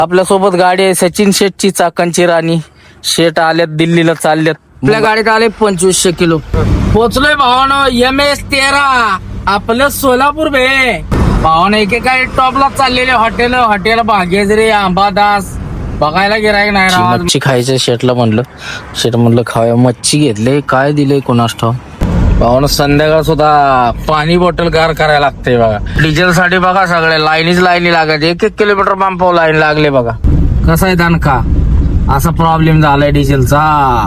आपल्या सोबत गाडी आहे सचिन शेटची, चाकांची राणी. शेट आल्यात दिल्लीला, चालल्यात. आपल्या गाडीत आले 2500 किलो. पोचलोय भावानं MS-13 आपलं सोलापूर बे. भावानं एकेका टॉपला चाललेले हॉटेल भाग्यश्री, अंबादास बघायला गिरायक नाही. मच्छी खायचं शेटला म्हणलं. शेट म्हणलं खाऊया. मच्छी घेतले, काय दिले कोणास ठाव. भावानं संध्याकाळ सुद्धा पाणी बॉटल गार करायला लागते बघा. डिझेल साठी बघा सगळे लाईनी लागत. 1-1 किलोमीटर पंपावर लाईन लागले बघा. कसा आहे दणका, असा प्रॉब्लेम झालाय डिझेलचा.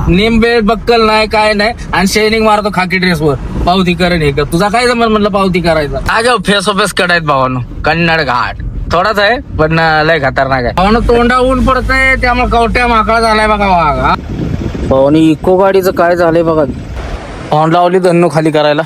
नेमबेल बक्कल नाही, काय नाही, आणि शेनिंग मारतो खाकी ड्रेसवर. पावती करण हे कर. तुझा काय जमल म्हणलं पावती करायचा. आज फेस ऑफ फेस कडायत भावानं. कन्नड घाट थोडाच आहे पण लय खतरनाक आहे. भावानं तोंडा ऊन पडतंय त्यामुळे कवट्या माकळा झालाय बघा वाघ. भावानी इको गाडीचं काय झालंय बघा. ऑन लावली धन्नो खाली करायला.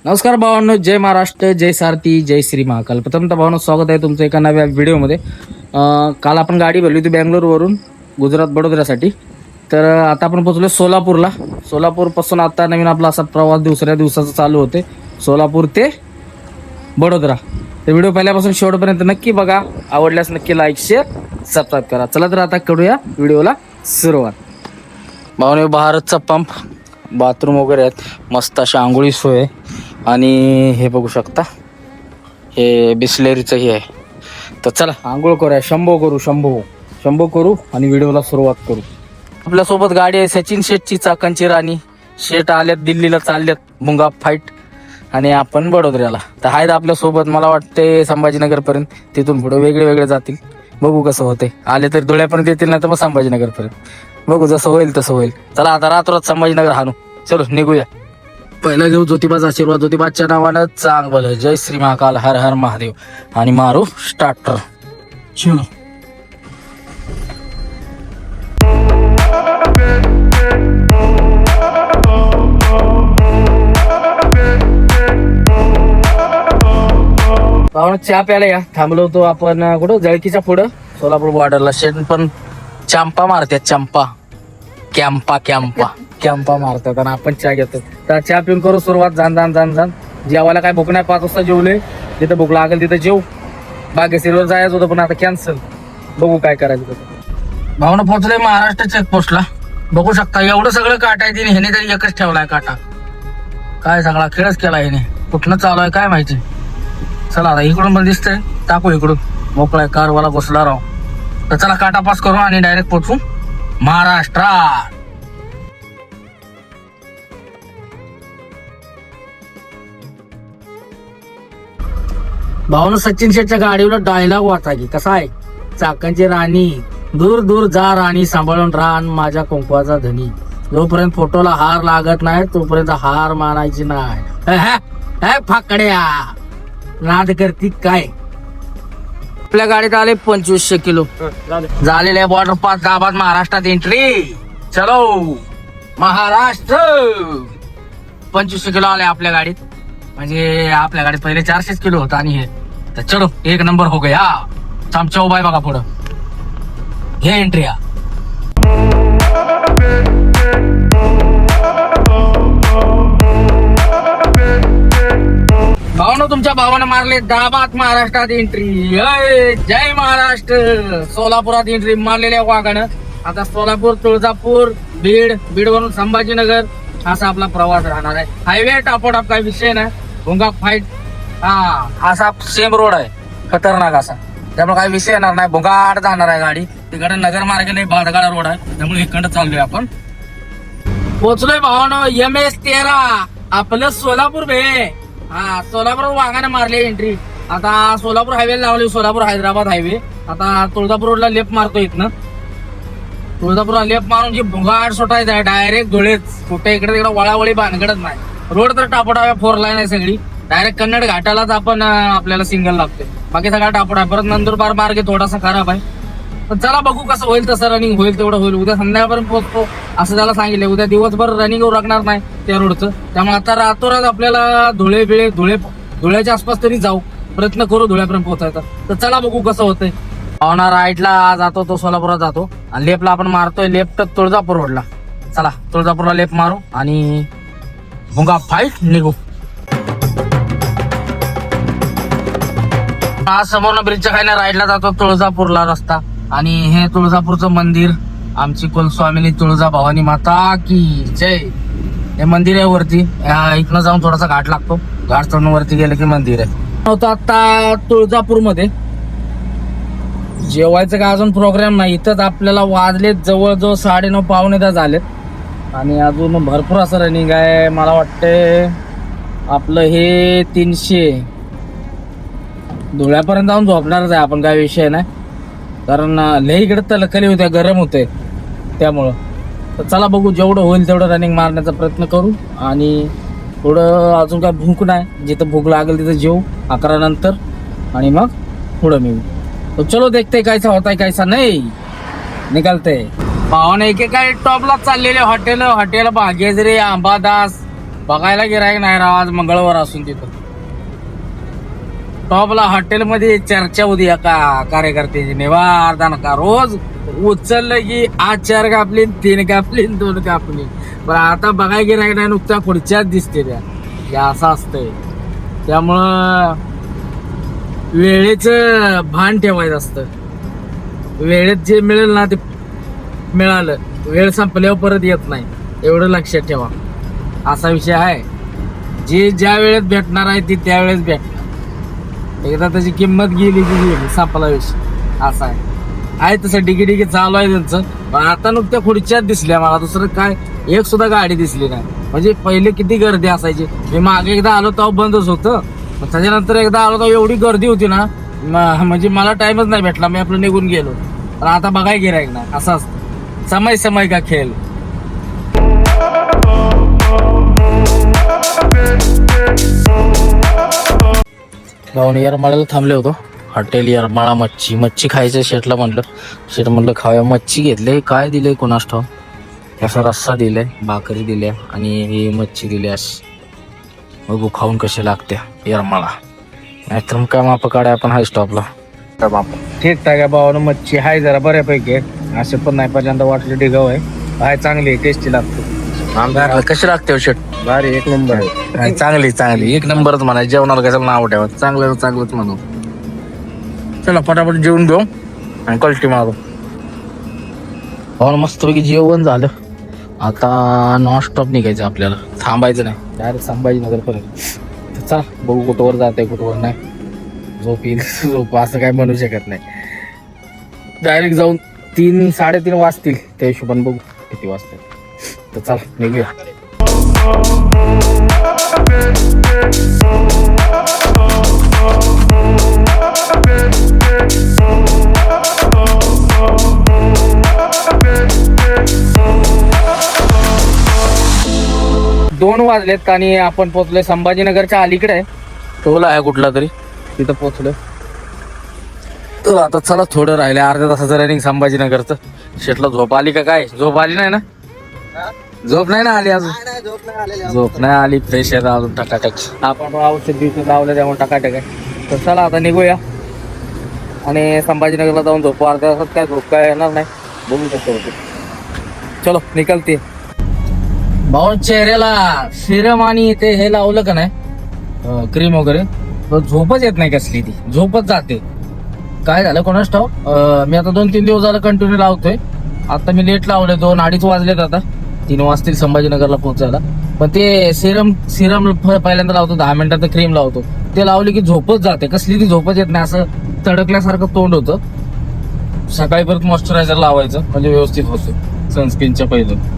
नमस्कार भावांनो, जय महाराष्ट्र, जय सारथी, जय श्री महाकाल. प्रथमतः भावांनो स्वागत आहे तुमचं एका नव्या व्हिडिओमध्ये. काल आपण गाडी भरली होती बँगलोरवरून गुजरात बडोदऱ्यासाठी. तर आता आपण पोहोचलो सोलापूरला. सोलापूरपासून आता नवीन आपला असा प्रवास दुसऱ्या दिवसाचा चालू होते, सोलापूर ते बडोदरा. तर व्हिडिओ पहिल्यापासून शेवटपर्यंत नक्की बघा. आवडल्यास नक्की लाईक, शेअर, सबस्क्राईब करा. चला तर आता करूया व्हिडिओला सुरुवात. भावांनो भारतचा पंप, बाथरूम वगैरे आहेत, मस्त अशी आंघोळी सोय आहे. आणि हे बघू शकता, हे बिस्लेरीचं हे आहे. तर चला आंघोळ करूया, शंभो करू आणि व्हिडिओला सुरुवात करू. आपल्यासोबत गाडी आहे सचिन शेटची, चाकांची राणी. शेट आल्यात दिल्लीला, चालल्यात मुंगा फाईट, आणि आपण बडोदऱ्याला. तर आहेत आपल्यासोबत. मला वाटते संभाजीनगरपर्यंत, तिथून पुढे वेगळे जातील. बघू कसं होते. आले तर धुळ्यापर्यंत येतील, नाही तर मग संभाजीनगरपर्यंत. बघू जसं होईल तसं होईल. चला आता रात्रात संभाजीनगर हाणू. चलो निघूया. पहिला घेऊ ज्योतिबाचा आशीर्वाद. ज्योतिबाच्या नावानं चांग भलं. जय श्री महाकाल, हर हर महादेव. आणि मारू स्टार्टर. चलो. चहा प्यायला या. थांबलो होतो आपण कुठं, जळकीच्या पुढं सोलापूर बॉर्डरला. शेट पण चांपा मारतात, चांपा कॅम्पा मारतात, आणि आपण चहा घेतो. तर चहा पिऊन करू सुरुवात. जाण जेवायला काय भूक नाही. 5 वाजता जेवले. जिथं भूक लागेल तिथं जेव. बागेश्रीवर जायचं होतं पण आता कॅन्सल. बघू काय करायचं. भावना पोहोचले महाराष्ट्र चेकपोस्टला. बघू शकता एवढं सगळं काटा आहे तिने. ह्याने तरी एकच ठेवलाय काटा. काय सगळा खेळच केला ह्याने. कुठनं चालू आहे काय माहिती. चला आता इकडून पण दिसतंय, टाकू इकडून. मोकळा कारवाला बसला राव. तर चला काटा पास करू आणि डायरेक्ट पोहोचू महाराष्ट्रात. भावना सचिन शेटच्या गाडीवर डायलॉग वाचा की कसा आहे. चाकांची राणी, दूर दूर जा राणी, सांभाळून रान माझ्या कुंकवाचा धनी. जोपर्यंत फोटोला हार लागत नाही तोपर्यंत हार मानायची नाही. फाकड्या नाद करती काय. आपल्या गाडीत आले 2500 किलो. झालेले बॉर्डर पास गावात महाराष्ट्रात एंट्री. चलो महाराष्ट्र. 2500 किलो आले आपल्या गाडीत. म्हणजे आपल्या गाडीत पहिले 400 किलो होता. आणि हे तर चलो 1 नंबर हो गया. आमच्या उभा आहे बघा पुढं. हे एंट्री या. भावना तुमच्या भावानं मारले दाबात महाराष्ट्रात एंट्री. जय महाराष्ट्र. सोलापुरात एंट्री मारलेल्या वाघानं. आता सोलापूर, तुळजापूर, बीड वरून संभाजीनगर असा आपला प्रवास राहणार आहे. हायवे टापोटाप काही विषय नाही. भुंगा फाईट असा सेम रोड आहे, खतरनाक असा. त्यामुळे काही विषय येणार नाही. भुंगाट जाणार आहे गाडी. तिकडे नगर मार्गाने भाडगाडा रोड आहे, त्यामुळे इकडं चाललोय आपण. पोचलोय भावानो MS-13 आपलं सोलापूर भे. हा सोलापूर वाघाने मारले एंट्री. आता सोलापूर हायवे लावले, सोलापूर हैदराबाद हायवे. आता तुळजापूर रोडला लेफ्ट मारतो इथनं. तुळजापूरला लेफ्ट मारून जी भुंगाड सुटायचं डायरेक्ट धुळेच. कुठे इकडे तिकडे वळावळी भानगडच नाही. रोड तर टापोटाव्या 4 लाईन आहे सगळी. डायरेक्ट कन्नड घाटालाच आपण आपल्याला सिंगल लागतोय. बाकी सगळा टापोटा. परत नंदुरबार मार्ग थोडासा खराब आहे. पण चला बघू कसं होईल तसं रनिंग होईल तेवढं होईल. उद्या संध्याकाळपर्यंत पोहोचतो असं त्याला सांगितलं. उद्या दिवसभर रनिंग लागणार नाही त्या रोडचं. त्यामुळे आता रातोरात आपल्याला धुळ्याच्या आसपास तरी जाऊ, प्रयत्न करू धुळ्यापर्यंत पोहोचायचा. तर चला बघू कसं होतंय. पावना राईटला जातो तो सोलापुरात जातो आणि लेफ्टला आपण मारतोय लेफ्ट तुळजापूर रोडला. चला तुळजापूरला लेफ्ट मारू आणि भुंगा फाईट निघू. हा समोरनं ब्रिजच्या खाली राईटला जातो तुळजापूरला रस्ता. आणि हे तुळजापूरचं मंदिर, आमची कुलस्वामिनी तुळजा भवानी माता की जय. हे मंदिर आहे वरती. इथनं जाऊन थोडासा घाट लागतो. घाट चढून वरती गेलं की मंदिर आहे. होतं आता तुळजापूर मध्ये जेवायचं काय अजून प्रोग्राम नाही. इथंच आपल्याला वाजलेत जवळजवळ 9:30 पावणे 10 झालेत. आणि अजून भरपूर असं रनिंग आहे. मला वाटतंय आपलं हे 300 धुळ्यापर्यंत जाऊन झोपणारच आहे आपण. काय विषय नाही, कारण लई इकडे तलकली होत्या, गरम होते त्यामुळं. तर चला बघू, जेवढं होईल तेवढं रनिंग मारण्याचा प्रयत्न करू. आणि थोडं अजून काय भूक नाही, जिथं भूक लागेल तिथं जेवू 11 नंतर आणि मग पुढं मी. तो चलो देखते कैसा होता है कैसा नाही निकलते. पाहुणे एकेकाळी टॉपला चाललेले हॉटेल भाग्यश्री, अंबादास बघायला गिरायक नाही राव. आज मंगळवार असून तिथं टॉपला हॉटेलमध्ये चर्चा होती एका कार्यकर्त्याची. निवारदान का रोज उचललं की आज 4 कापली, 3 कापली, 2 कापली. पण आता बघायला गिरायक नाही, नुकत्या खुर्च्याच दिसते त्या. असं असतंय. त्यामुळं वेळेचं भान ठेवायचं असतं. वेळेत जे मिळेल ना ते मिळालं, वेळ संपल्यावर परत येत नाही, एवढं लक्षात ठेवा. असा विषय आहे. जे ज्या वेळेत भेटणार आहे ती त्यावेळेस भेटणार. एकदा त्याची किंमत गेली की गेली, संपला विषय. असा आहे तसं डिगी चालू आहे त्यांचं. पण आता नुकत्या खुर्च्याच दिसल्या मला, दुसरं काय एक सुद्धा गाडी दिसली नाही. म्हणजे पहिले किती गर्दी असायची. मी मागे एकदा आलो तेव्हा बंदच होतं. त्याच्यानंतर एकदा आलो तर एवढी गर्दी होती ना, म्हणजे मला टाइमच नाही भेटला, मी आपलं निघून गेलो. पण आता बघाय गिरायक ना, असं असतं. समय का खेळ. जाऊन येरमाळ्याला थांबले होतो. हॉटेल येरमाळा मच्छी खायचं. शेटला म्हणलं खाऊया. मच्छी घेतले. काय दिले कोणास ठाव. असा रस्सा दिलाय, भाकरी दिल्या आणि ही मच्छी दिली. अशी बघू खाऊन कशी लागते येरमाळा. नाहीतर मग काय माप काढाय आपण हाय स्टॉपला. ठीक ठाक आहे भावानं. मच्छी हाय जरा बऱ्यापैकी आहे, असे पण नाही. पहिल्यांदा वाटले डिगाव आहे. हाय चांगली टेस्टी लागते. कशी लागते शेट? भारी, एक नंबर आहे. चांगली 1 नंबरच म्हणा. जेवणाला कशाला नाव ठेवत, चांगलंच म्हणू. चला पटापट जेवून घेऊ आणि कल्टी मारू. मस्तपैकी जेवण झालं. आता नॉन स्टॉप निघायचं आपल्याला, थांबायचं नाही. डायरेक्ट संभाजीनगर पर्यंत. चल बघू कुठवर जाते कुठवर नाही. झोप येईल झोप असं काय म्हणू शकत नाही. डायरेक्ट जाऊन 3-3:30 वाजतील, त्या हिशोबाने बघू किती वाजतील. तर चल निघूया. दोन वाजलेत आणि आपण पोहोचलोय संभाजीनगरच्या अलीकडे आहे. टोल आहे कुठला तरी, तिथं पोहोचलोय. तर आता चला थोडं राहिलं, अर्ध्या तासाचं रनिंग संभाजीनगरचं. शेटला झोप आली का काय? झोप आली नाही ना? झोप नाही ना आली अजून? झोप नाही आली. फ्रेश आहे अजून टकाटक. आपण औषध दिवशी लावलं त्यामुळे टकाटक आहे. तर चला आता निघूया आणि संभाजीनगरला जाऊन झोपू. अर्ध्या तासात काय झोप काय येणार नाही, बघू कसं होतं. चलो निकलते. भाऊ चेहऱ्याला सिरम आणि ते हे लावलं का नाही, क्रीम वगैरे, झोपच येत नाही. कसली ती झोपच जाते. काय झालं कोणाच ठाव. मी आता 2-3 दिवस झालं कंटिन्यू लावतोय. आता मी लेट लावले, 2-2:30 वाजलेत. आता 3 वाजतील संभाजीनगरला पोहोचायला. पण ते सिरम पहिल्यांदा लावतो, 10 मिनिटात क्रीम लावतो. ते लावली की झोपच जाते. कसली ती झोपच येत नाही. असं तडकल्यासारखं तोंड होतं. सकाळी परत मॉइश्चरायझर लावायचं म्हणजे व्यवस्थित होतं सनस्क्रीनच्या पहिलं.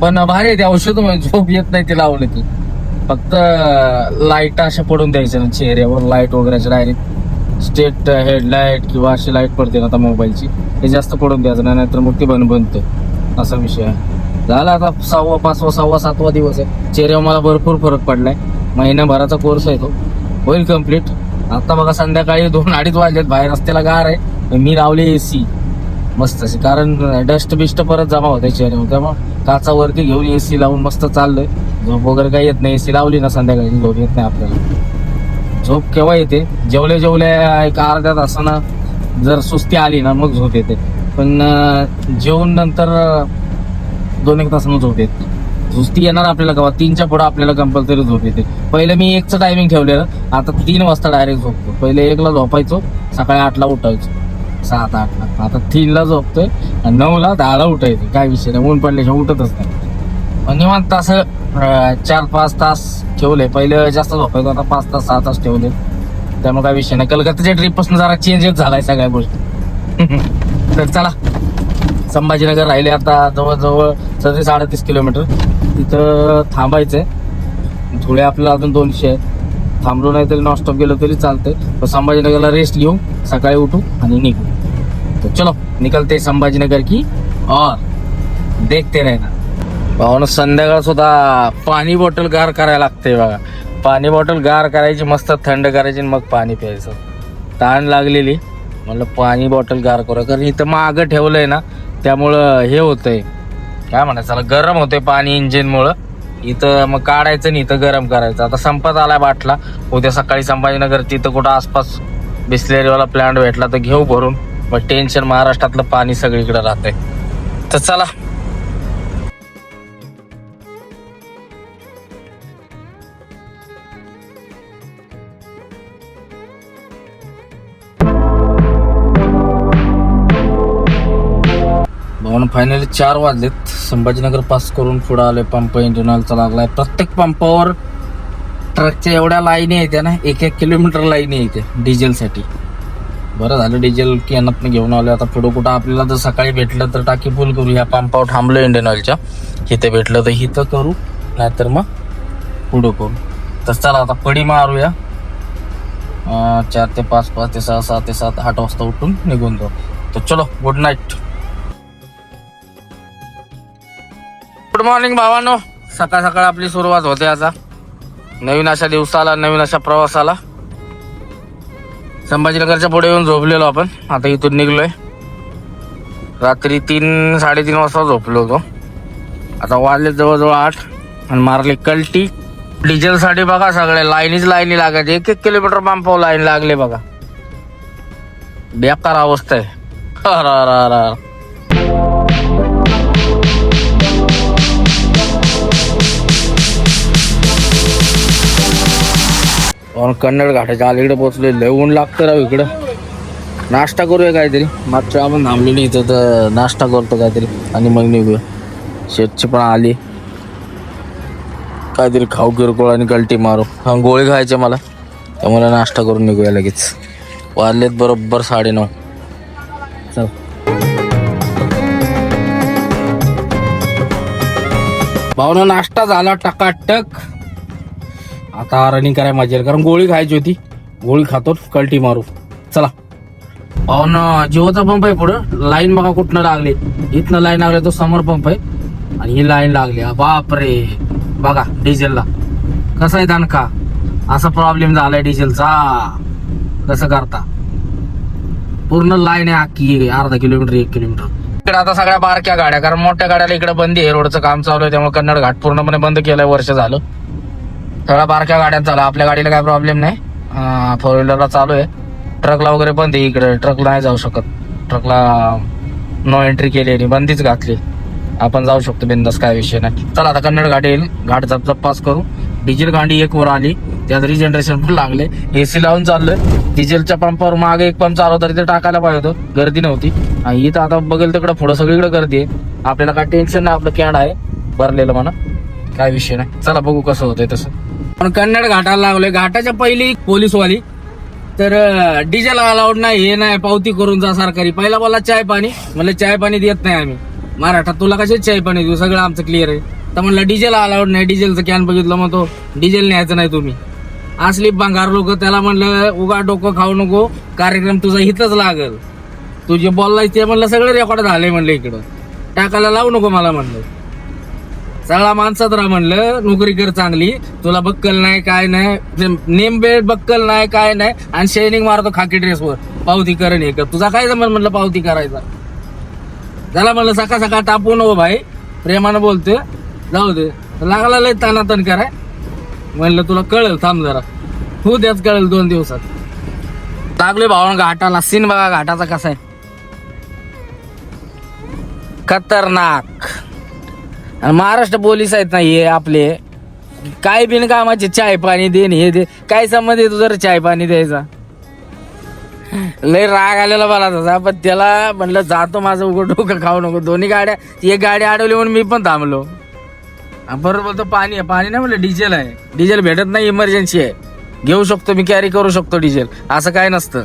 पण भारी आहे ते औषध, झोप येत नाही ते लावलं की. फक्त लाईट अशा पडून द्यायच्या ना चेहऱ्यावर, लाईट वगैरे डायरेक्ट स्टेट हेडलाईट किंवा अशी लाईट पडते ना आता मोबाईलची, हे जास्त पडून द्यायचं नाही, नाहीतर मग ते बनतं. असा विषय आहे. झाला आता 6वा 5वा 6वा 7वा दिवस आहे. चेहऱ्यावर मला भरपूर फरक पडलाय. महिनाभराचा कोर्स आहे तो, होईल कम्प्लीट. आता बघा संध्याकाळी 2-2:30 वाजलेत, बाहेर रस्त्याला गार आहे, मी लावले एसी मस्त असे, कारण डस्ट बिस्ट परत जमा होते चेहऱ्यावर. त्यामुळे काचावरती घेऊन एसी लावून मस्त चाललोय. झोप वगैरे काही येत नाही, एसी लावली ना संध्याकाळी झोप येत नाही आपल्याला. झोप केव्हा येते, जेवल्या एक अर्ध्या तासानं जर सुस्ती आली ना मग झोप येते, पण जेवून नंतर 2-1 तासानं झोप येत नाही. सुस्ती येणार आपल्याला केव्हा, 3च्या पुढे आपल्याला कंपल्सरी झोप येते. पहिले मी 1चं टायमिंग ठेवलेलं, आता 3 वाजता डायरेक्ट झोपतो. पहिले 1ला झोपायचो, सकाळी 8ला उठायचो, 7-8ला. आता 3ला झोपतोय आणि 9ला 10ला उठायचं. काय विषय नाही, ऊन पडल्याशिवाय उठतच नाही. निवांत असं 4-5 तास ठेवले. पहिले जास्त झोपायचो, आता 5 तास 6 तास ठेवले. त्यामुळे काय विषय नाही. कलकत्त्याच्या ट्रिप पासून जरा चेंजेस झालाय सगळ्या गोष्टी. तर चला, संभाजीनगर राहिले आता जवळजवळ 37-38 किलोमीटर. तिथं थांबायचंय. धुळे आपल्याला अजून 200 आहेत. थांबलो नाही तरी नॉनस्टॉप गेलो तरी चालतंय, पण संभाजीनगरला रेस्ट घेऊ, सकाळी उठू आणि निघू. तो चलो निकलते संभाजीनगर की और देखते रहना. भावना संध्याकाळ सुद्धा पाणी बॉटल गार करायला लागते बघा. पाणी बॉटल गार करायची, मस्त थंड करायची, मग पाणी प्यायचं. तहान लागलेली, म्हणलं पाणी बॉटल गार करू, कारण इथं मागं ठेवलंय ना, त्यामुळं हे होतंय, काय म्हणायचं, गरम होतंय पाणी इंजिनमुळं. इथं मग काढायचं नाही, इथं गरम करायचं. आता संपत आलाय बाटला. उद्या सकाळी संभाजीनगर तिथं कुठं आसपास बिस्लेरीवाला प्लांट भेटला तर घेऊ भरून. मग टेन्शन, महाराष्ट्रातलं पाणी सगळीकडे राहतंय. तर चला, फायनली 4 वाजलेत. संभाजीनगर पास करून पुढे आलोय. पंप इंटरनलचा लागलाय. प्रत्येक पंपावर ट्रकच्या एवढ्या लाईनी येत्या ना, 1-1 किलोमीटर लाईनी येते डिझेलसाठी. बरं झालं डिझेल कॅनातनं घेऊन आलो. आता पुढं कुठं आपल्याला जर सकाळी भेटलं तर टाकी फुल करू. ह्या पंपावर थांबलो इंडियन ऑइलच्या, इथे भेटलं तर इथं करू, नाहीतर मग पुढं करू. तर चला आता पडी मारूया. 4 ते 5, 5 ते 6, 6 ते 7, 8 वाजता उठून निघून जाऊ. तर चलो, गुड नाईट. गुड मॉर्निंग भावांनो. सकाळ सकाळ आपली सुरुवात होते आता नवीन अशा दिवसाला, नवीन अशा प्रवासाला. संभाजीनगरच्या पुढे येऊन झोपलेलो आपण. आता इथून निघलोय. रात्री 3-3:30 वाजता झोपलो होतो. आता वाजले जवळजवळ 8 आणि मारले कल्टी. डिझेलसाठी बघा सगळे लाईनीच लाईनी लागायचे. 1-1 किलोमीटर पंपावर लाईन लागले बघा. बेकार अवस्था आहे. कन्नड घाटाच्या अलीकडे पोहोचलोय. लय ऊन लागतं राव इकडं. नाश्ता करूया काहीतरी. मागच्या आपण थांबलो नाही इथं, तर नाश्ता करतो काहीतरी आणि मग निघूया. शेतची पण आली. काहीतरी खाऊ किरकोळ आणि कल्टी मारू. गोळी खायचे मला, त्यामुळे नाश्ता करून निघूया लगेच. वाजलेत बरोबर 9:30. चल भावना, नाश्ता झाला टकाटक. आता रनिंग करायला मजा येईल, कारण गोळी खायची होती. गोळी खातो, कल्टी मारू. चला भावना, जिओचा पंप आहे पुढं. लाईन बघा कुठनं लागली. इथनं लाईन लागली, तो समोर पंप आहे आणि ही लाईन लागली. बापरे, बघा डिझेलला कसा आहे दणका. असा प्रॉब्लेम झालाय डिझेलचा. कसं करता, पूर्ण लाईन आहे अख्खी, अर्धा किलोमीटर 1 किलोमीटर. इकडे आता सगळ्या बारक्या गाड्या, कारण मोठ्या गाड्याला इकडे बंदी आहे. रोडचं काम चालू आहे, त्यामुळे कन्नड घाट पूर्णपणे बंद केलंय. वर्ष झालं. सगळ्या बारक्या गाड्या चालू. आपल्या गाडीला काय प्रॉब्लेम नाही. 4 व्हीलरला चालू आहे. ट्रकला वगैरे बंद आहे इकडे. ट्रकला नाही जाऊ शकत. ट्रकला नो एंट्री केली आणि बंदीच घातली. आपण जाऊ शकतो बिंदास, काय विषय नाही. चला आता कन्नड घाट येईल. घाट झपझप पास करू. डिझेल गाडी 1 वर आली, त्यात रिजनरेशन पण लागले. एसी लावून चाललोय. डिझेलच्या पंपावर मागे 1 पंप चालू, तरी ते टाकायला पाहिजे होतं. गर्दी नव्हती. आणि इथं आता बघेल तिकडं पुढं सगळीकडे गर्दी आहे. आपल्याला काय टेन्शन नाही, आपलं कॅन्ड आहे भरलेलं म्हणा, काय विषय नाही. चला बघू कसं होतंय तसं. पण कन्नड घाटाला लागलोय. घाटाच्या पहिली पोलीसवाली तर डिझेल अलाउड नाही, हे नाही, पावती करून जा सरकारी. पहिला बोला चाय पाणी, म्हणलं चाय पाणी देत नाही आम्ही. मराठा तुला कशाच चाय पण येतो, सगळं आमचं क्लिअर आहे. तर म्हणलं डिझेल अलाउड नाही, डिझेलचं कॅन बघितलं मग तो डिझेल न्यायचं नाही तुम्ही. असली भंगार लोक. त्याला म्हणलं उगा डोकं खाऊ नको, कार्यक्रम तुझा हिथंच लागल. तू जे बोललाय ते म्हणलं सगळं रेकॉर्ड झालंय म्हणलं, इकडं टाकायला लावू नको मला म्हणलं. सगळा माणसात राहा म्हणलं, नोकरी कर चांगली, तुला बक्कल नाही काय नाही, नेम बेल्ट बक्कल नाही काय नाही, आणि शेनिंग मारतो खाकी ड्रेसवर, पावती करण हे कर. तुझा काय जमल म्हणलं पावती करायचा. त्याला म्हणलं सकाळ सकाळ टापू नको भाई, प्रेमानं बोलतोय, जाऊ दे. लागला लय तानातन कराय. म्हणलं तुला कळेल, थांब जरा, हो द्याच कळेल 2 दिवसात. लागले भावानं घाटाला. सीन बघा घाटाचा कसा आहे, खतरनाक. आणि महाराष्ट्र पोलीस आहेत ना हे आपले, काय बिन कामाचे चाय पाणी दे हे दे, काय संबंध आहे तुझं चाय पाणी द्यायचा. लय राग आलेला मला तसा, पण त्याला म्हणलं जातो, माझं उघड डोकं खाऊ नको. दोन्ही गाड्या, एक गाडी अडवली म्हणून मी पण थांबलो. बरोबर बोलतो, पाणी आहे. पाणी नाही म्हणलं, डिझेल आहे. डिझेल भेटत नाही, इमर्जन्सी आहे, घेऊ शकतो मी, कॅरी करू शकतो डिझेल, असं काय नसतं.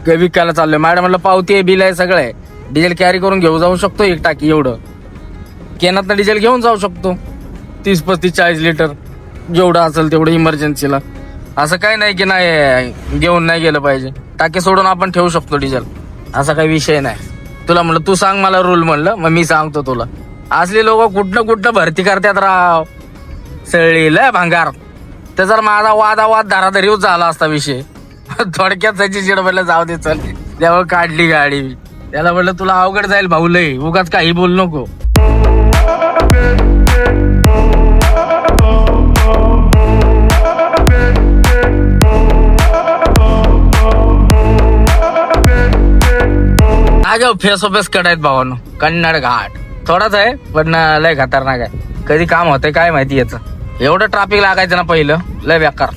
काही विकायला चाललोय मॅडम, म्हणलं पावती आहे, बिल आहे, सगळं आहे, डिझेल कॅरी करून घेऊ जाऊ शकतो. 1 टाकी एवढं कॅनातनं डिझेल घेऊन जाऊ शकतो, 30, 35, 40 लिटर जेवढं असेल तेवढं इमर्जन्सीला. असं काय नाही की नाही घेऊन नाही गेलं पाहिजे, टाकी सोडून आपण ठेवू शकतो डिझेल, असा काही विषय नाही. तुला म्हणलं तू सांग मला रूल, म्हणलं मग मी सांगतो तुला. असले लोक कुठनं भरती करतात राव, सळी लय भांगार. तर जर माझा वादावाद धाराधरीच झाला असता विषय, थोडक्यात त्याची चिड म्हणलं जाऊ दे चल, त्यामुळे काढली गाडी. त्याला म्हणलं तुला अवघड जाईल भाऊ, लय उगाच काही बोल नको. फेस ऑफेस कडायत भावानो. कन्नड घाट थोडाच आहे पण लय खतरनाक आहे. कधी काम होतंय काय माहिती याचं. एवढं ट्रॅफिक लागायचं ना पहिलं, लय बेकार.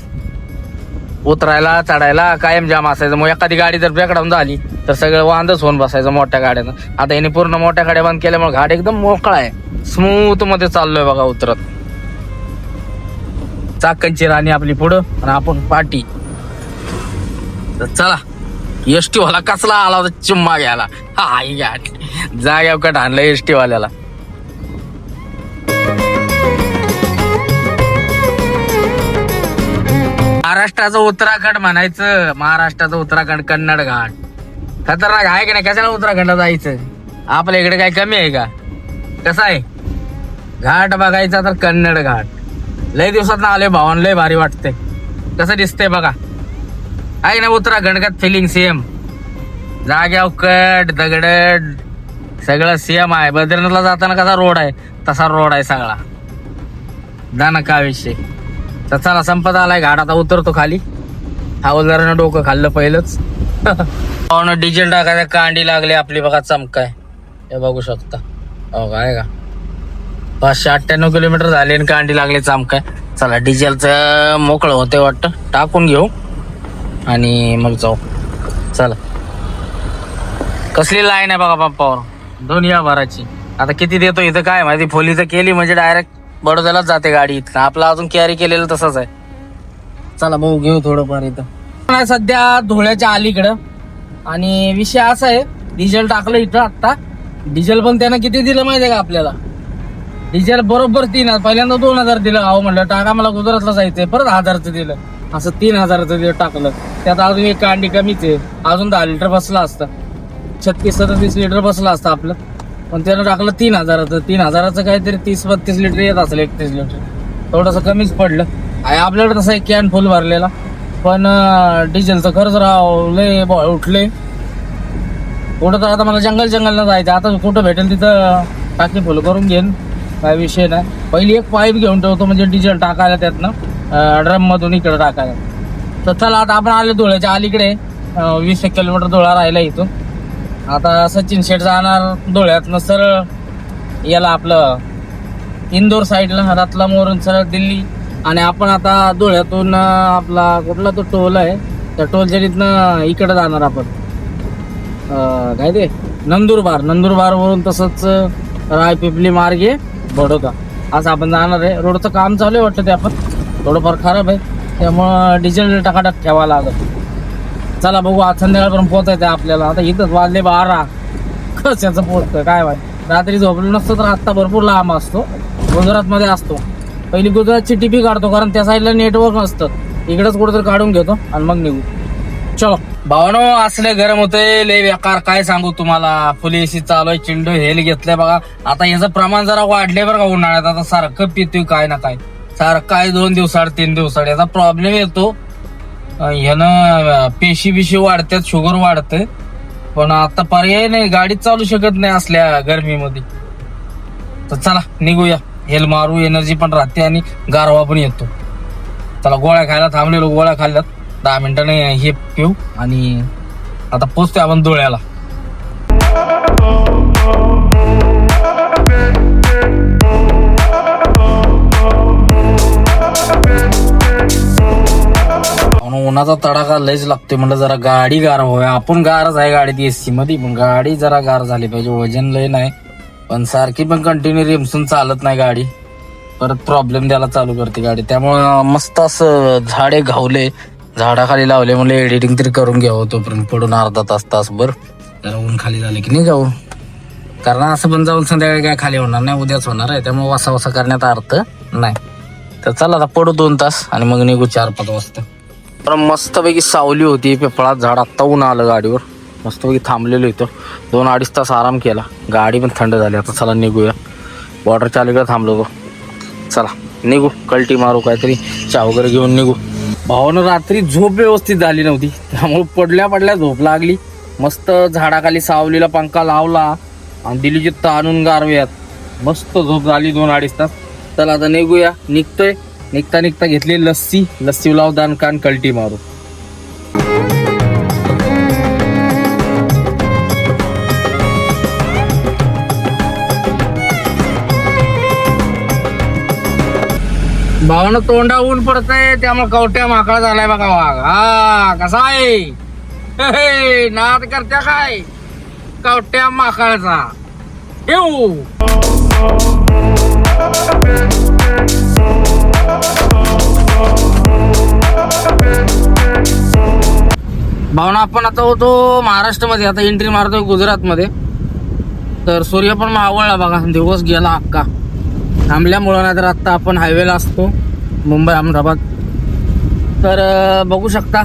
उतरायला चढायला कायम जाम असायचं. मग एखादी गाडी जर ब्रेकडाऊन झाली तर सगळं वांदच होऊन बसायचं मोठ्या गाड्यानं. आता याने पूर्ण मोठ्या गाड्या बंद केल्यामुळे घाट एकदम मोकळा आहे, स्मूथ मध्ये चाललोय बघा उतरत. चाकणची राणी आपली पुढं आणि आपण पाठी. चला, एसटी वाला कसला आला होता चिम्मा घ्यायला. हा जाग्याव कट आणलं एसटी वाल्याला. महाराष्ट्राचं उत्तराखंड म्हणायचं, महाराष्ट्राचं उत्तराखंड, कन्नड घाट खतरनाक आहे की नाही. कशाला उत्तराखंडला जायचं, आपल्या इकडे काय कमी आहे का. कसं आहे घाट बघायचा तर कन्नड घाट. लय दिवसात ना आले भावान, लय भारी वाटते. कसं दिसतंय बघा, आहे ना उत्तराखंड का फिलिंग सेम. जाग्याव कट दगड सगळं सेम आहे. बद्रीनाथला जाताना कसा रोड आहे तसा रोड आहे सगळा, जाणं का विषय. तर चला संपत आलाय घाट, आता उतरतो खाली. हवालदारानं डोकं खाल्लं पहिलंच. डिझेल टाकायला कांडी लागली आपली बघा, चमकाय हे बघू शकता. हो काय का 598 किलोमीटर झाले आणि कांडी लागली चमकाय. चला डिझेलचं मोकळं होते वाटतं, टाकून घेऊ आणि मग जाऊ. चला, कसली लाईन आहे बघा पंपावर, दोन्ही भराची. आता किती देतो इथं काय माहिती. फोलीचं केली म्हणजे डायरेक्ट बडोद्यालाच जाते गाडी. इथं आपला अजून कॅरी केलेलं तसंच आहे. चला भाऊ घेऊ थोडंफार. इथं सध्या धुळ्याच्या अलीकडं, आणि विषय असा आहे डिझेल टाकलं इथं आत्ता. डिझेल पण त्यानं किती दिलं माहिती आहे का आपल्याला. डिझेल बरोबर 3,000, पहिल्यांदा 2,000 दिलं. अहो म्हणलं टाका, मला गुजरातला जायचंय, परत 1,000चं दिलं. असं 3,000चं दिलं टाकलं. त्यात अजून एक कांडी कमीच आहे, अजून 10 लिटर बसला असतं, 36-37 लिटर बसला असतं आपलं. पण त्यानं टाकलं 3,000चं. 3,000चं काहीतरी 30-32 लिटर येत असेल, 31 लिटर, थोडंसं कमीच पडलं. आपल्याकडे तसं एक कॅन फुल भरलेला, पण डिझेलचं खर्च लय उठले. कुठं तर आता मला जंगलला जायचं. आता कुठं भेटेल तिथं टाकी फुल करून घेईन, काय विषय नाही. पहिली एक पाईप घेऊन ठेवतो म्हणजे डिझेल टाकायला त्यातनं ड्रम मधून इकडे टाकायला. तर चला आता आपण आले धुळ्याच्या अलीकडे. 20 किलोमीटर धुळा राहिला इथून. आता सचिन शेठ जाणार धुळ्यातनं सरळ याला आपलं इंदोर साईडला, रतलामवरून सरळ दिल्ली. आणि आपण आता धुळ्यातून आपला कुठला तो टोल आहे, त्या टोलच्या तिथनं इकडे जाणार आपण, काय ते नंदुरबार वरून तसंच रायपिपली मार्गे बडोदा असं आपण जाणार आहे. रोडचं काम चालू आहे वाटतं, ते आपण थोडंफार खराब आहे, त्यामुळं डिझेल टाकाटाक ठेवावं लागत. चला बघू, आज संध्याकाळपर्यंत पोहोचायचं आहे आपल्याला. आता इथंच वाजले 12, कशाचं पोहोचतं काय माहिती. रात्री झोपलो नसतो तर आत्ता भरपूर लांब असतो, गुजरातमध्ये असतो. पहिली गुजरातची टिपी काढतो कारण त्या साईडला नेटवर्क नसतं. इकडेच कुठेतरी काढून घेतो आणि मग निघू. चलो भावानो, असले गरम होते लय बेकार, काय सांगू तुम्हाला. फुल एसी चालू आहे, चिंडो हेल घेतलंय बघा. आता याचं प्रमाण जरा वाढले बरं का उन्हाळ्यात. आता सारखं पितोय काय ना काय, सारखं काय 2 दिवसाड 3 दिवसाड याचा प्रॉब्लेम येतो. ह्यानं पेशी बिशी वाढतात, शुगर वाढते. पण आता पर्याय नाही, गाडीच चालू शकत नाही असल्या गरमीमध्ये. तर चला निघूया, हेल मारू, एनर्जी पण राहते आणि गारवा पण येतो. चला गोळ्या खायला थांबलेलो, गोळ्या खाल्ल्यात. 10 मिनिटांनी हे पिऊ आणि आता पोचतोय आपण धुळ्याला. उन्हाचा तडाखा लयच लागतोय. म्हणलं जरा गाडी गार व्हावी. आपण गारच आहे गाडीत एसी मध्ये, पण गाडी जरा गार झाली पाहिजे. वजन लय नाही, पण सारखी पण कंटिन्यू रिमसून चालत नाही गाडी, परत प्रॉब्लेम द्यायला चालू करते गाडी. त्यामुळं मस्त असं झाडे घावले, झाडाखाली लावले, म्हणलं एडिटिंग तरी करून घ्यावं. तोपर्यंत पडून अर्धा तासभर जरा ऊन खाली झाले की नाही जाऊ. कारण असं पण जाऊन संध्याकाळी काय खाली होणार नाही, उद्याच होणार आहे. त्यामुळे वसा वसा करण्यात अर्थ नाही. तर चला आता पडू 2 तास आणि मग निघू 4-5 वाजता. तर मस्तपैकी सावली होती, पेपळात झाड. आत्ता ऊन आलं गाडीवर, मस्तपैकी थांबलेलो इथं. 2-2.5 तास आराम केला, गाडी पण थंड झाली. आता चला निघूया. बॉर्डरच्या अलीकडे थांबलो होतो. चला निघू, कल्टी मारू, काहीतरी चहा वगैरे घेऊन निघू. भावानं रात्री झोप व्यवस्थित झाली नव्हती, त्यामुळे पडल्या झोप लागली. मस्त झाडाखाली सावलीला पंखा लावला आणि दिल्लीची ताणून गारव्यात मस्त झोप झाली 2-2.5 तास. चला आता निघूया. निघतोय. निघता घेतली लस्सी लाव, दान कान कल्टी मारू. भावानं तोंडा ऊन पडतंय, त्यामुळे कवट्या माकळा झालाय बघा वाघ. हा कसा आहे, नाद करत्या काय कवट्या माकळाचा. येऊ भावना, आपण आता होतो महाराष्ट्रामध्ये, आता एंट्री मारतोय गुजरातमध्ये. तर सूर्य पण मावळला बघा, दिवस गेला अख्खा. थांबल्यामुळं नाही तर आत्ता आपण हायवेला असतो, मुंबई अहमदाबाद. तर बघू शकता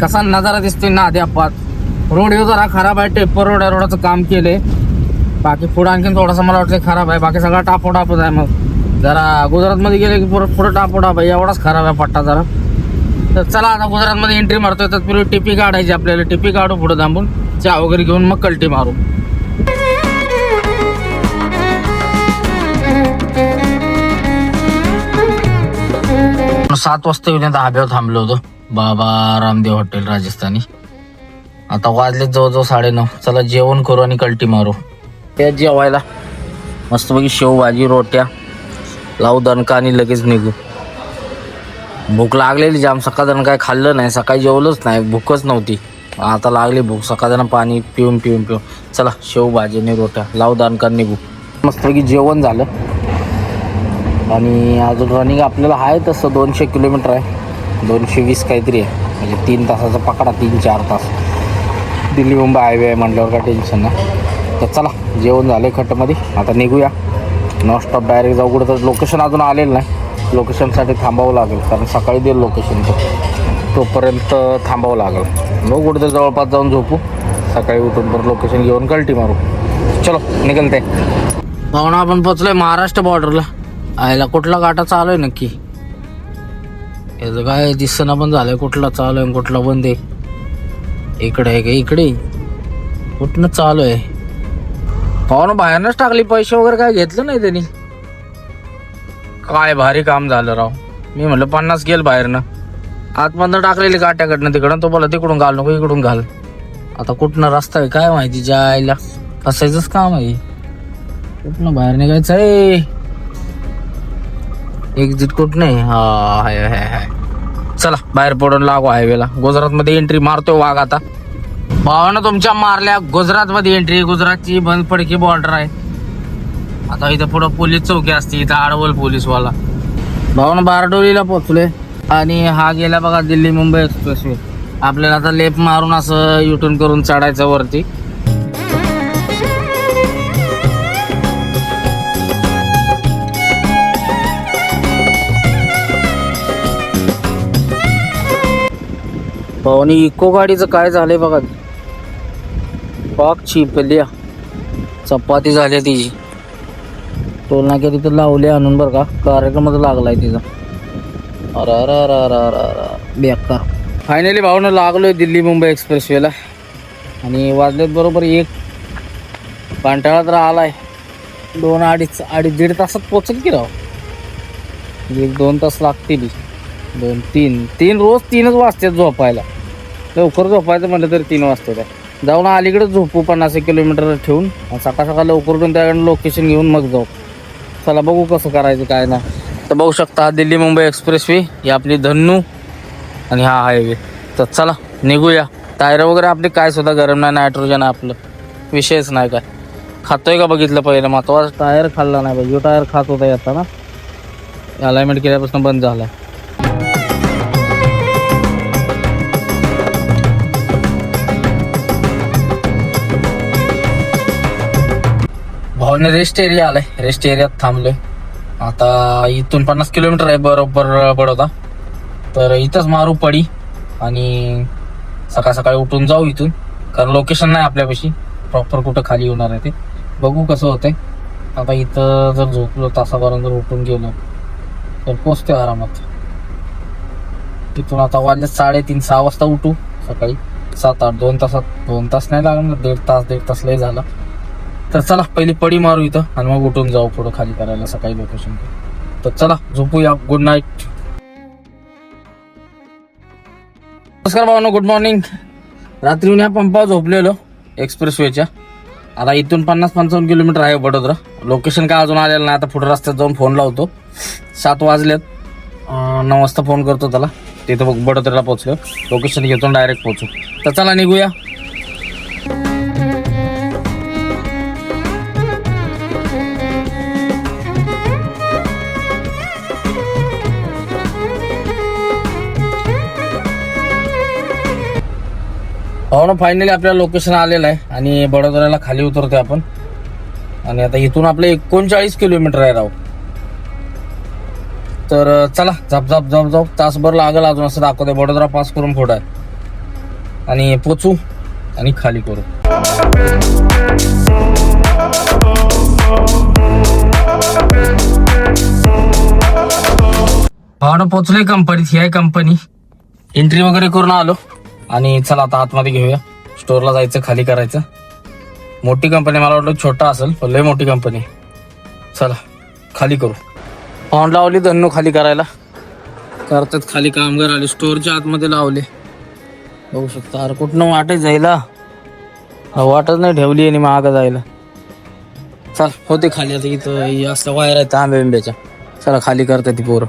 कसा नजारा दिसतोय ना. अद्यापात रोड हे जरा खराब आहे, टेपर रोड आहे, रोडाचं काम केलंय. बाकी पुढं आणखीन थोडासा मला वाटतं खराब आहे, बाकी सगळा टापोटापच आहे. मग जरा गुजरातमध्ये गेले की पुढं टापोटाप आहे, एवढाच खराब आहे पट्टा जरा. तर चला आता गुजरातमध्ये एंट्री मारतोय, तर पुढे टिपी काढायची आपल्याला. टिपी काढू, पुढे थांबून चहा वगैरे घेऊन मग कल्टी मारू. 7 वाजता येऊन धाब्यावर थांबलो होतो, बाबा रामदेव हॉटेल राजस्थानी. आता वाजले जवळजवळ 9:30. चला जेवण करू आणि कल्टी मारू. त्या जेवायला मस्तपैकी शेव भाजी, रोट्या लावू, दणका आणि लगेच निघू. भूक लागलेली जाम, सकाळजण काय खाल्लं नाही, सकाळी जेवलंच नाही, भूकच नव्हती. आता लागली भूक, सकाळजण पाणी पिऊन. चला शेव भाजी आणि रोट्या लावू, दणका निघू. मस्तपैकी जेवण झालं आणि अजून रनिंग आपल्याला आहे तसं 200 किलोमीटर आहे, 220 काहीतरी आहे. म्हणजे 3 तासाचा पकडा, 3-4 तास. दिल्ली मुंबई हायवे आहे म्हटल्यावर काय टेन्शन नाही. तर चला जेवण झालं खटमध्ये, आता निघूया. नॉनस्टॉप डायरेक्ट जाऊ. कुठं तर लोकेशन अजून आलेलं नाही, लोकेशनसाठी थांबावं लागेल, कारण सकाळी देईल लोकेशन, तोपर्यंत थांबावं लागेल. मग कुठं तर जवळपास जाऊन झोपू, सकाळी उठून परत लोकेशन घेऊन कल्टी मारू. चलो निघलते. भावना आपण पोचलोय महाराष्ट्र बॉर्डरला. आयला कुठला गाठा चालू आहे नक्की, याचं काय दिसणं पण झालंय. कुठला चालू आहे कुठला बंद आहे. इकडे आहे का, इकडे कुठनं चालू आहे. भावना बाहेरनच टाकली, पैसे वगैरे काय घेतलं नाही त्यांनी. काय भारी काम झालं राव. मी म्हणलं 50 गेल बाहेरनं, आतमधनं टाकलेली गाट्याकडनं तिकडं. तो बोला तिकडून घाल नको, इकडून घाल. आता कुठनं रस्ता आहे काय माहिती, जायला फसायचंच काम आहे. कुठनं बाहेर निघायचं आहे, एक्झिट कुठं नाही. हा हाय. चला बाहेर पडून लागू हायवेला. गुजरातमध्ये एंट्री मारतोय वाघ आता. भावानं तुमच्या मारल्या गुजरातमध्ये एंट्री. गुजरातची बंद पडकी बॉर्डर आहे. आता इथं पुढं पोलीस चौकी असते, इथं आडवल पोलीसवाला. भावानं बारडोलीला पोहोचलोय आणि हा गेला बघा दिल्ली मुंबई एक्सप्रेसवे. आपल्याला आता लेफ्ट मारून असं युटर्न करून चढायचं वरती. आणि इको गाडीचं काय झालंय बघा, पाक चिपल्या चपाती झाली तिची. टोल नाक्या तिथं लावले आणून बरं का, कार्यक्रमच लागलाय तिचा. बेकार. फायनली भावनं लागलोय दिल्ली मुंबई एक्सप्रेसवेला आणि वाजलेत बरोबर 1. कंटाळा तर आलाय. 2-2.5 तासात पोचेल की राव. 1-2 तास लागतील. 2-3 रोज 3च वाजतात झोपायला. लवकर झोपायचं म्हटलं तरी 3 वाजतात. जाऊन अलीकडे झोपू 50 किलोमीटर ठेवून, सकाळ सकाळ लवकर उठून त्याकडे लोकेशन घेऊन मग जाऊ. चला बघू कसं करायचं काय ना. तर बघू शकता हा दिल्ली मुंबई एक्सप्रेसवे, ही आपली धन्नू आणि हा हायवे. तर चला निघूया. टायर वगैरे आपले काय सुद्धा गरम नाही, नायट्रोजन आहे आपलं, विषयच नाही. काय खातोय का बघितलं पहिलं, महत्वाचं टायर खाल्ला नाही पाहिजे. जो टायर खात होता येता ना, अलाइनमेंट केल्यापासून बंद झाला. भावने रेस्ट एरिया आलाय, रेस्ट एरियात थांबलोय. आता इथून 50 किलोमीटर आहे बरोबर बडोदा. तर इथंच मारू पडी आणि सकाळ सकाळी उठून जाऊ इथून, कारण लोकेशन नाही आपल्यापाशी प्रॉपर कुठं खाली होणार आहे ते. बघू कसं होतंय. आता इथं जर झोपलो तासाभरात जर उठून गेलो तर पोचते आरामात. तिथून आता वाजले 3:30-6 वाजता उठू सकाळी 7-8 2 तासात. 2 तास नाही लागणार, 1.5 तास लय झाला. तर चला पहिली पडी मारू इथं आणि मग उठून जाऊ पुढं खाली करायला सकाळी लोकेशन. तर चला झोपूया. Good night. नमस्कार भावनो, गुड मॉर्निंग. रात्री या पंपावर झोपलेलो एक्सप्रेसवेच्या. आता इथून 50-55 किलोमीटर आहे बडोदरा. लोकेशन काय अजून आलेलं नाही. आता पुढे रस्त्यात जाऊन फोन लावतो. 7 वाजलेत. 9 वाजता फोन करतो त्याला. तिथं बघ बडोदराला पोहोचलो, लोकेशन घेतो डायरेक्ट पोहोचू. तर चला निघूया. हो ना, फायनली आपल्याला लोकेशन आलेलं आहे आणि बडोदऱ्याला खाली उतरतोय आपण. आणि आता इथून आपले 39 किलोमीटर आहे राव. तर चला झप तासभर लागेल अजून असं दाखवते. बडोदरा पास करून पुढं आहे आणि पोचू आणि खाली करू. भावना पोचलोय कंपनीत. ही आहे कंपनी. एंट्री वगैरे करून आलो आणि चला आता आतमध्ये घेऊया. स्टोअरला जायचं, खाली करायचं. मोठी कंपनी, मला वाटलं छोटा असेल पण लय मोठी कंपनी. चला खाली करू. पाऊंड लावली धन्नू खाली करायला. करतात खाली कामगार आले. स्टोअरच्या आतमध्ये लावले बघू शकता. अरे कुठनं वाटच जायला, वाटच नाही ठेवली आणि मागं जायला. चल होते खाली. आता इथं असं वायर आहेत आंब्या बिंब्याच्या. चला खाली करतात ती पोरं.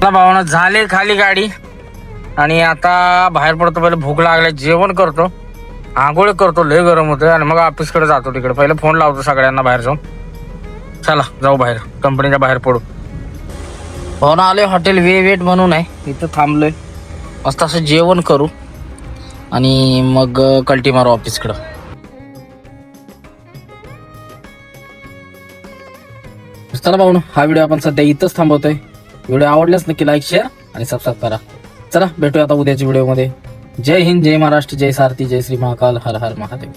भावना झाले खाली गाडी आणि आता बाहेर पडतो. पहिले भूक लागली, जेवण करतो, आंघोळ करतो, लय गरम होतं आणि मग ऑफिसकडे जातो. तिकडे पहिले फोन लावतो सगळ्यांना बाहेर जाऊन. चला जाऊ बाहेर, कंपनीच्या बाहेर पडू. फोन आलोय हॉटेल वेट म्हणून आहे, इथं थांबलोय. मस्त असं जेवण करू आणि मग कल्टी मारू ऑफिसकडं. चला भाऊ, हा व्हिडिओ आपण सध्या इथंच थांबवतोय. व्हिडिओ आवडल्यास नक्की लाईक, शेअर आणि सबस्क्राईब करा. चला भेटूया आता उद्याच्या व्हिडिओमध्ये. जय हिंद, जय महाराष्ट्र, जय सारथी, जय श्री महाकाल, हर हर महादेव.